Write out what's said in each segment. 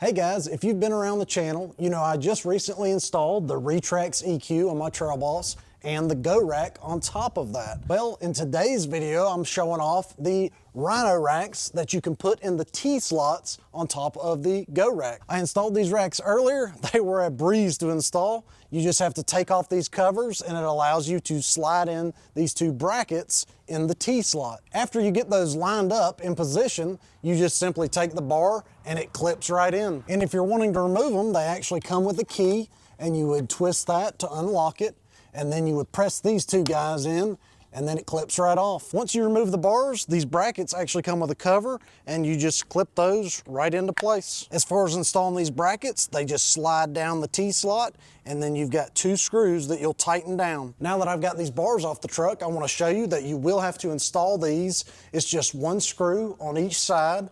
Hey guys, if you've been around the channel, you know I just recently installed the Realtruck EQ on my Trail Boss and the GoRack on top of that. Well, in today's video, I'm showing off the Rhino racks that you can put in the T-slots on top of the GoRack. I installed these racks earlier. They were a breeze to install. You just have to take off these covers and it allows you to slide in these two brackets in the T-slot. After you get those lined up in position, you just simply take the bar and it clips right in. And if you're wanting to remove them, they actually come with a key and you would twist that to unlock it, and then you would press these two guys in and then it clips right off. Once you remove the bars, these brackets actually come with a cover and you just clip those right into place. As far as installing these brackets, they just slide down the T-slot and then you've got two screws that you'll tighten down. Now that I've got these bars off the truck, I want to show you that you will have to install these. It's just one screw on each side,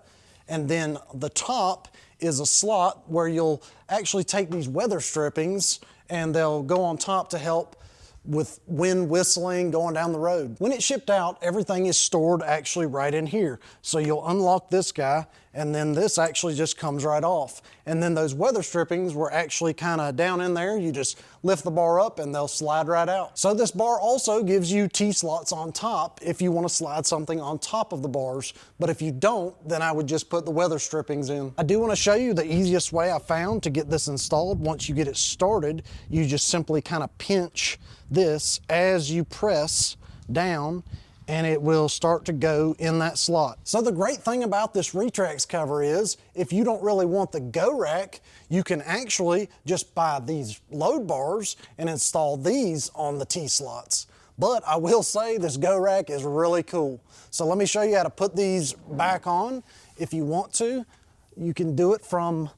and then the top is a slot where you'll actually take these weather strippings and they'll go on top to help with wind whistling going down the road. When it's shipped out, everything is stored actually right in here. So you'll unlock this guy and then this actually just comes right off. And then those weather strippings were actually kind of down in there. You just lift the bar up and they'll slide right out. So this bar also gives you T-slots on top if you want to slide something on top of the bars. But if you don't, then I would just put the weather strippings in. I do want to show you the easiest way I found to get this installed. Once you get it started, you just simply kind of pinch this as you press down and it will start to go in that slot. So the great thing about this Realtruck cover is if you don't really want the GoRack, you can actually just buy these load bars and install these on the T-slots. But I will say this GoRack is really cool. So let me show you how to put these back on. If you want to, you can do it from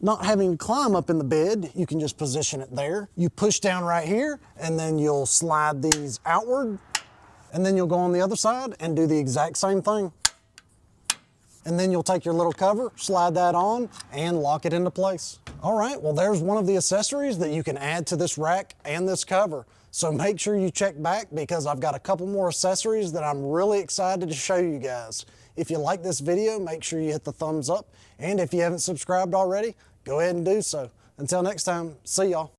not having to climb up in the bed. You can just position it there. You push down right here and then you'll slide these outward and then you'll go on the other side and do the exact same thing. And then you'll take your little cover, slide that on and lock it into place. All right, well there's one of the accessories that you can add to this rack and this cover. So make sure you check back because I've got a couple more accessories that I'm really excited to show you guys. If you like this video, make sure you hit the thumbs up. And if you haven't subscribed already, go ahead and do so. Until next time, see y'all.